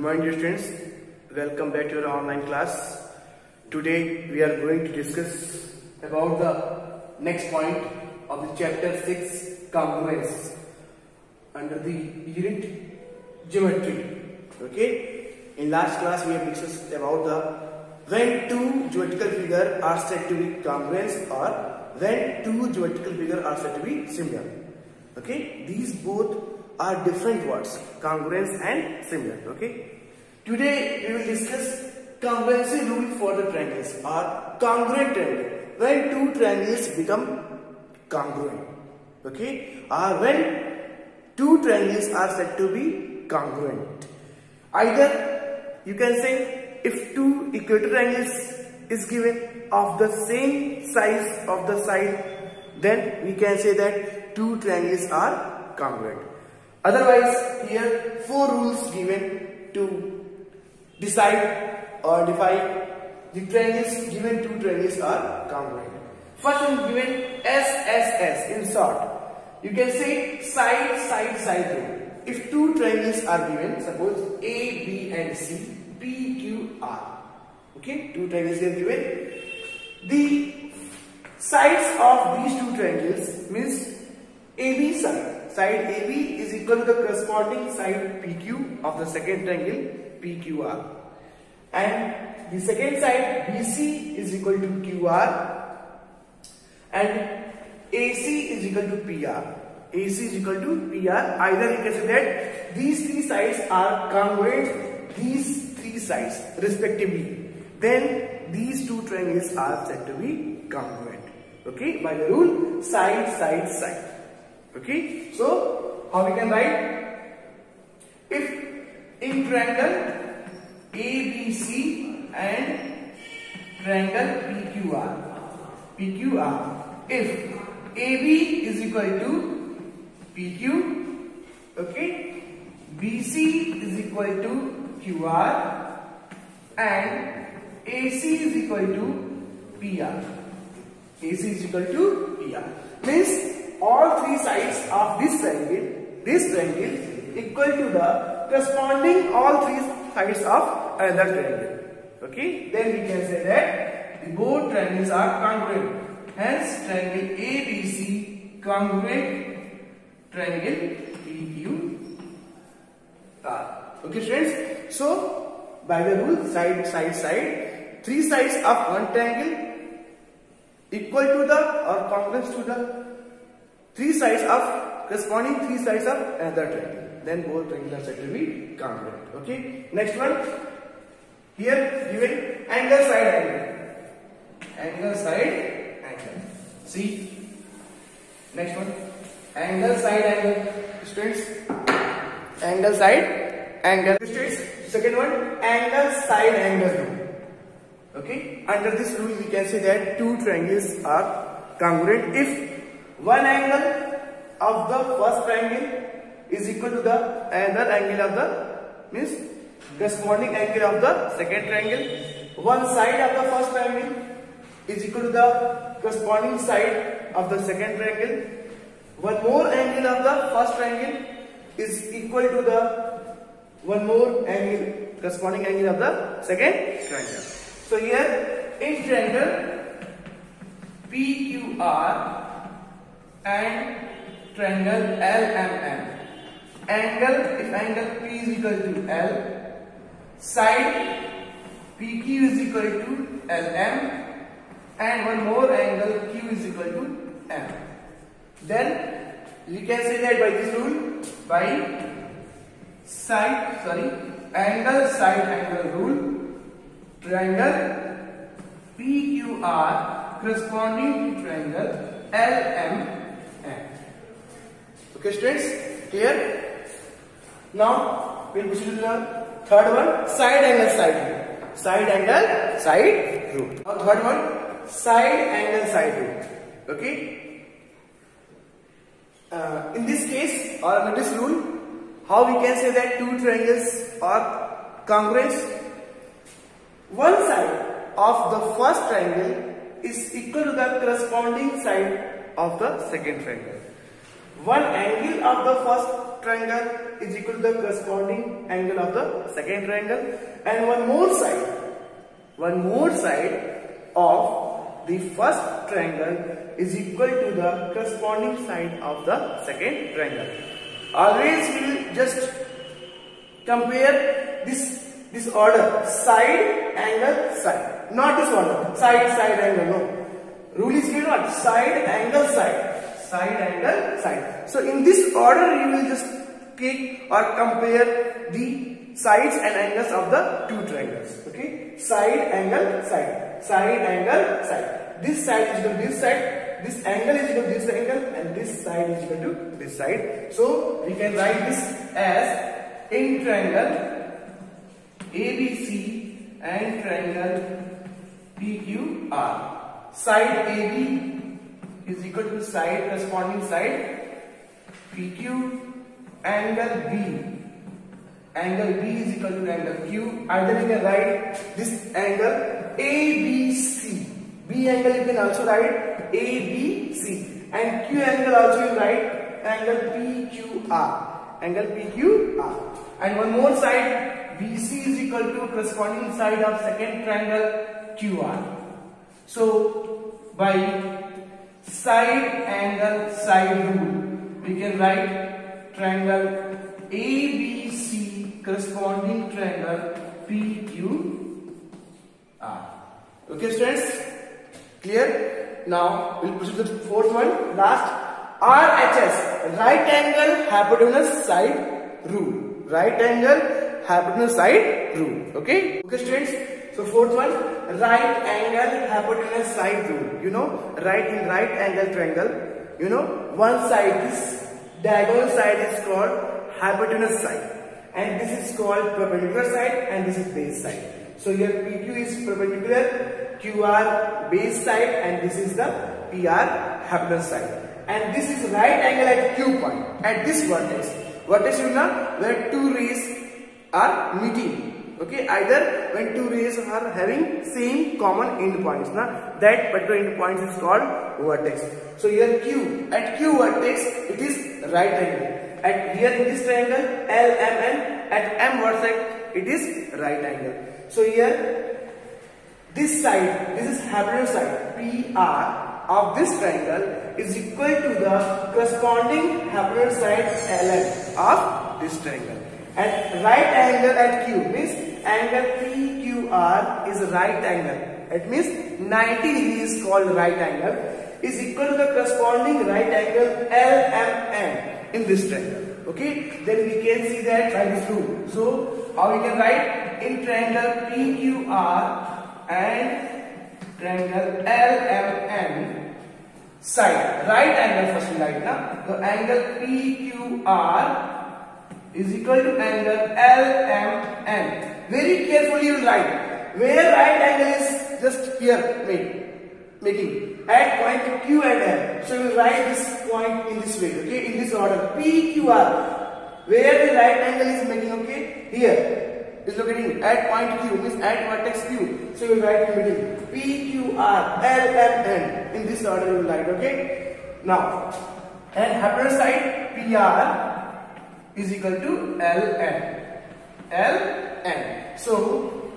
morning, dear students. Welcome back to our online class. Today we are going to discuss about the next point of the chapter 6, congruence, under the unit geometry. Okay. In last class we have discussed about the when two geometrical figures are said to be congruent or when two geometrical figures are said to be similar. Okay. These both are different words, congruence and similar. Okay. Today we will discuss congruency rule for the triangles or congruent triangle. When two triangles become congruent. Okay. Or when two triangles are said to be congruent. Either you can say if two equilateral triangles is given of the same size of the side, then we can say that two triangles are congruent. Otherwise, here four rules given to decide or define the triangles given two triangles are congruent. First one given SSS in short. You can say side rule. If two triangles are given, suppose A, B and C, P, Q, R. Okay, two triangles are given. The sides of these two triangles means AB side. Side AB is equal to the corresponding side PQ of the second triangle PQR. And the second side BC is equal to QR. And AC is equal to PR. AC is equal to PR. Either you can say that these three sides are congruent, these three sides respectively. Then these two triangles are said to be congruent. Okay, by the rule side, side, side. Okay, so how we can write? If in triangle ABC and triangle PQR, if AB is equal to PQ, okay, BC is equal to QR, and AC is equal to PR. AC is equal to PR. Means all three sides of this triangle equal to the corresponding all three sides of another triangle. Okay, then we can say that the both triangles are congruent. Hence, triangle ABC congruent triangle PQR. Okay, friends. So, by the rule side, three sides of one triangle equal to the or congruent to the three sides of corresponding three sides of another triangle. Then both triangles are said to be congruent. Okay. Next one. Here given angle side angle. Angle side angle. See. Next one. Angle side angle. Students. Angle side angle. Students. Second one. Angle side angle rule. Okay. Under this rule we can say that two triangles are congruent if one angle of the first triangle is equal to the another angle of the means corresponding angle of the second triangle. One side of the first triangle is equal to the corresponding side of the second triangle. One more angle of the first triangle is equal to the one more angle corresponding angle of the second triangle. So here in triangle PQR and triangle LMN. Angle, if angle P is equal to L, side PQ is equal to LM, and one more angle Q is equal to M. Then we can say that by this rule, by angle side angle rule, triangle PQR corresponding to triangle LMN. Okay, students, clear? Now we will proceed to the third one, side angle side rule. Side angle side rule. Now third one, side angle side rule. Okay. In this case or under this rule, how we can say that two triangles are congruent? One side of the first triangle is equal to the corresponding side of the second triangle. one angle of the first triangle is equal to the corresponding angle of the second triangle, and one more side of the first triangle is equal to the corresponding side of the second triangle. Always we will just compare this order: side, angle, side. Not this order: side, angle. No. Rule is given what? Side, angle, side. Side, angle, side. So in this order you will just take or compare the sides and angles of the two triangles. Okay? Side, angle, side. Side, angle, side. This side is equal to this side. This angle is equal to this angle, and this side is equal to this side. So we can write this as in triangle ABC and triangle PQR. Side AB is equal to side, corresponding side PQ. Angle B is equal to angle Q. Either you can write this angle ABC. B angle you can also write ABC, and Q angle also you write angle PQR. Angle PQR. And one more side, BC is equal to corresponding side of second triangle QR. So by side angle side rule, we can write triangle ABC corresponding triangle PQR. Okay, students? Clear? Now we'll proceed to the fourth one, last. RHS, right angle hypotenuse side rule. Right angle hypotenuse side rule. Okay? Okay, students? So fourth one, right angle hypotenuse side rule. You know, right angle triangle. You know, one side, this diagonal side is called hypotenuse side, and this is called perpendicular side, and this is base side. So here PQ is perpendicular, QR base side, and this is the PR hypotenuse side. And this is right angle at Q point, at this vertex. Vertex you know where two rays are meeting. Okay, either when two rays are having same common end points, that particular end point is called vertex. So here Q, at Q vertex it is right angle. At here in this triangle LMN, at M vertex it is right angle. So here this side, this is hypotenuse side PR of this triangle is equal to the corresponding hypotenuse side LN of this triangle. And right angle at Q means angle PQR is right angle. It means 90 degrees called right angle is equal to the corresponding right angle LMN in this triangle. Okay, then we can see that by this rule. So how we can write in triangle PQR and triangle LMN side, right angle first we write now. The angle PQR is equal to angle LMN. Very carefully you will write. Where right angle is just here making at point Q and M. So you will write this point in this way, okay, in this order. PQR, where the right angle is making, okay, here is locating at point Q, means at vertex Q. So you will write in middle PQR LMN. In this order you will write, okay. Now, and hypotenuse side PR is equal to LN. So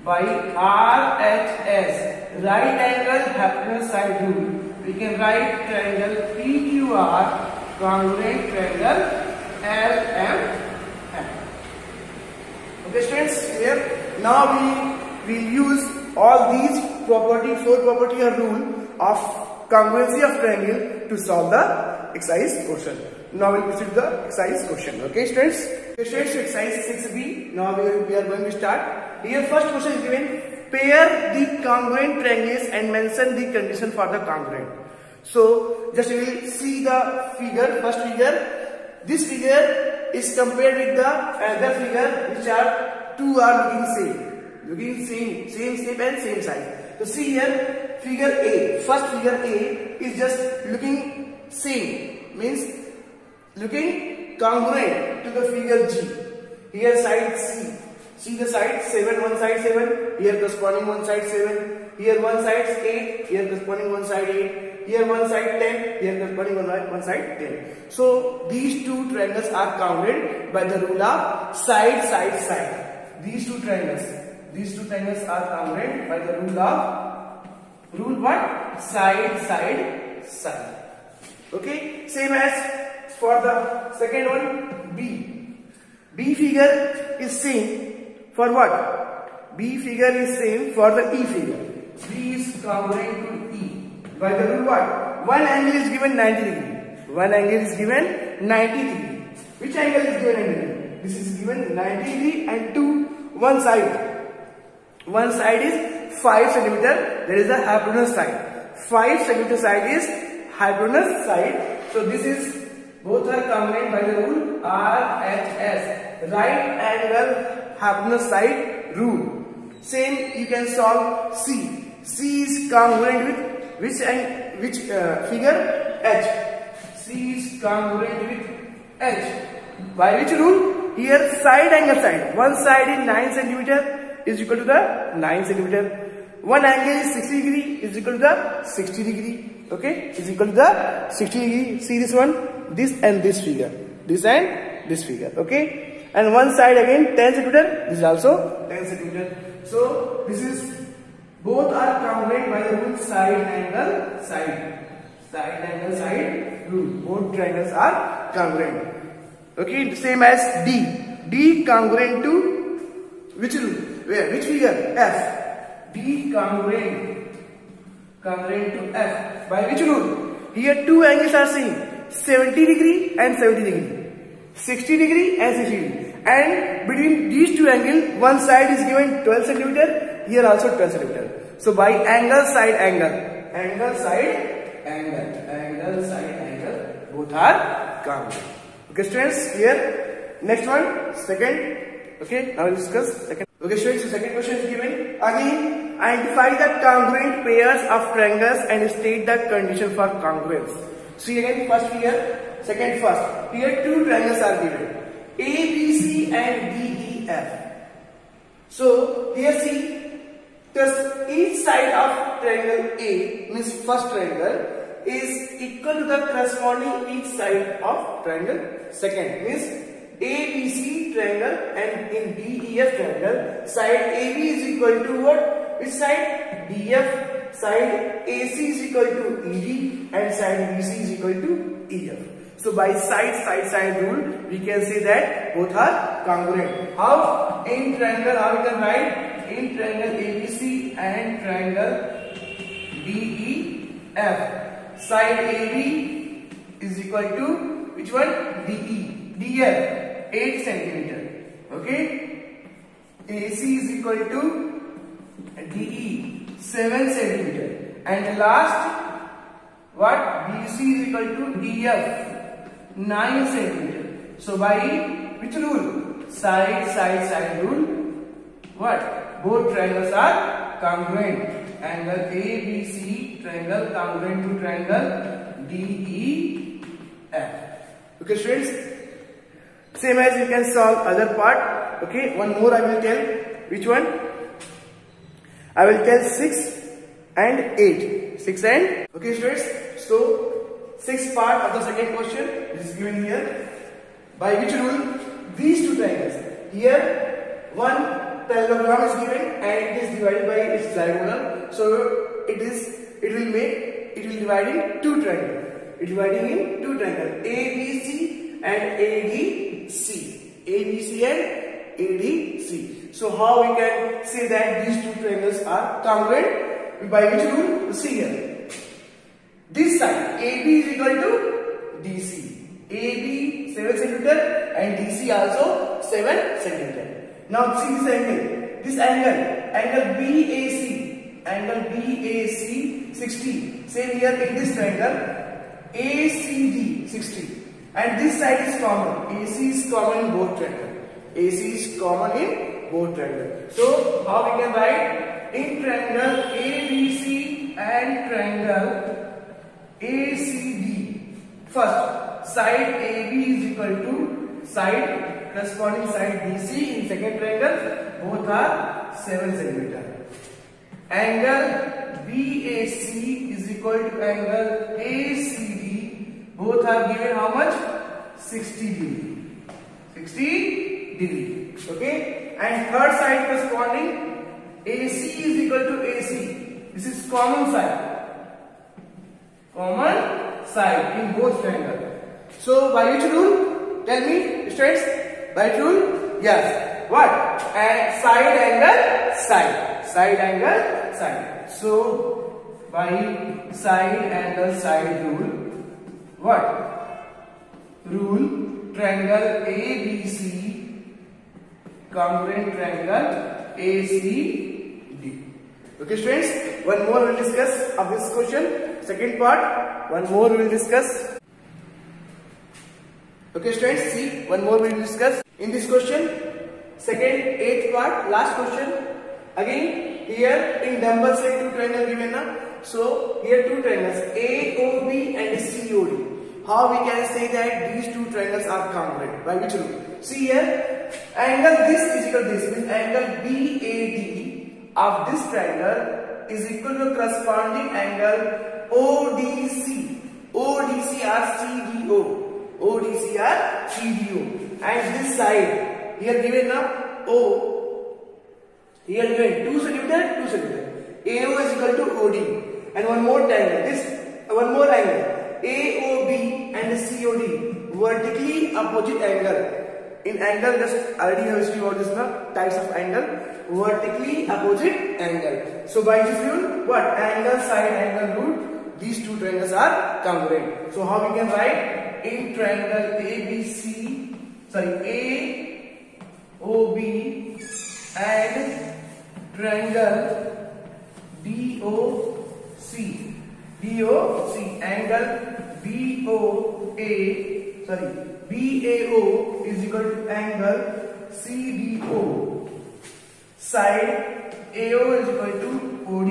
by RHS, right angle hypotenuse side rule, we can write triangle PQR congruent triangle LMN. Okay, students, here now we will use all these four property or rule of congruency of triangle to solve the exercise question. Now we will proceed to the exercise question. Okay, students? Okay, students, exercise 6b. Now we are going to start. Here first question is given. Pair the congruent triangles and mention the condition for the congruent. So just we will see the figure. First figure. This figure is compared with the other figure, which are two are looking same shape and same size. So see here figure A. First figure A is just looking same, means looking congruent to the figure G. Here side C. See the side 7, one side 7. Here corresponding one side 7. Here one side is 8, here corresponding one side 8, here one side 10, here corresponding one side 10. So these two triangles are counted by the rule of side, side, side. These two triangles are counted by the rule what? Side, side, side. Okay, same as for the second one, B. B figure is same for what? B figure is same for the E figure. B is congruent to E. By the rule what? One angle is given 90 degree. One angle is given 90 degree. Which angle is given 90 degree? This is given 90 degree and to one side. One side is 5 centimeter. There is a hypotenuse side. 5 centimeter side is hypotenuse side. So this is both are combined by the rule RHS, right angle hypotenuse side rule. Same you can solve C. C is congruent with which figure? H. C is congruent with H. By which rule? Here side angle side. One side is 9 centimeter is equal to the 9 centimeter. One angle is 60 degree is equal to the 60 degree. Okay, is equal to the 60 degree. See this one, this and this figure, this and this figure. Okay, and one side again 10 centimeter. This is also 10 centimeter. So this is both are congruent by the rule side angle side rule. Both triangles are congruent. Okay, same as D. D congruent to which rule? Where? Which figure? F. D congruent to F. By which rule? Here two angles are same, 70 degree and 70 degree, 60 degree and 60 degree. And between these two angles, one side is given 12 centimeter, here also 12 centimeter. So by angle side angle, both are congruent. Okay students, here next one, second. Okay, now we'll discuss second. Okay students, so second question is given. Again, identify the congruent pairs of triangles and state the condition for congruence. See again, first figure, second first. Here two triangles are given, A, B, C and D, E, F. So here see, thus each side of triangle A, means first triangle, is equal to the corresponding each side of triangle second, means ABC triangle and in DEF triangle, side AB is equal to what? Which side? DF. Side AC is equal to ED and side BC is equal to EF. So by side rule, we can say that both are congruent. How? In triangle, how we can write? In triangle ABC and triangle DEF, side AB is equal to which one? DF. 8 centimeter. Okay, AC is equal to DE 7 centimeter, and last what? BC is equal to DF 9 centimeter. So by which rule? Side rule. What? Both triangles are congruent. Angle ABC triangle congruent to triangle DEF. Okay students. Same as you can solve other part. Okay, one more I will tell. Which one? I will tell 6 and 8. 6 and okay students. So 6th part of the second question is given here. By which rule? These two triangles. Here one parallelogram is given and it is divided by its diagonal. So it will divide in two triangles. ABC and ADC. ABC and ADC. So how we can say that these two triangles are congruent? By which rule? See here. This side AB is equal to DC. AB 7 centimeter and DC also 7 centimeter. Now see this angle BAC 60. Same here in this triangle ACD 60. And this side is common. AC is common in both triangles. So how we can write? In triangle ABC and triangle ACD. First, side AB is equal to corresponding side DC in second triangle. Both are 7 centimeter. angle BAC is equal to angle ACD. Both are given how much? 60 degree. 60 degree. Okay. And third side corresponding AC is equal to AC. This is common side. Common side in both triangle. So by which rule? Tell me, students. By which rule? Yes. What? And side angle side. Side angle side. So by side angle side rule, what? Rule triangle ABC congruent triangle ACD. Okay, students. One more we will discuss of this question. Second part. One more we will discuss. Okay, students. See, one more we will discuss in this question. Second, eighth part, last question. Again, here in number set two triangle given na. So here two triangles AOB and COD. How we can say that these two triangles are congruent? By which rule? See here, angle this is equal to this, means angle BAD of this triangle is equal to corresponding angle ODC. ODC are CDO. ODC are CDO. And this side here given na O. Here given 2 cm, 2 cm. AO is equal to OD. And one more triangle. This one more angle. AOB and COD vertically opposite angle. In angle, just already have history about this types of angle. Vertically opposite angle. So by this rule, what? Angle side angle rule. These two triangles are congruent. So how we can write? In triangle ABC, sorry, AOB and triangle DOC. DOC angle BAO is equal to angle CDO. Side AO is equal to OD.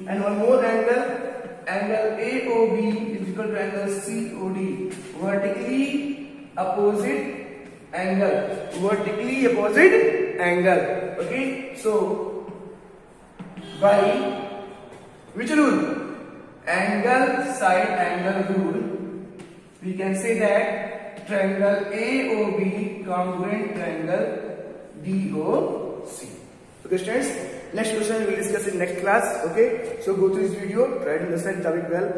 And one more angle AOB is equal to angle COD. Vertically opposite angle. Vertically opposite angle. Okay. So by which rule? Angle side angle rule. We can say that triangle AOB congruent triangle DOC. Okay, students. Next question we will discuss in next class. Okay. So go through this video. Try to understand the topic well.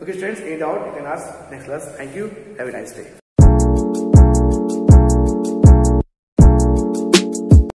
Okay, students. Any doubt you can ask next class. Thank you. Have a nice day.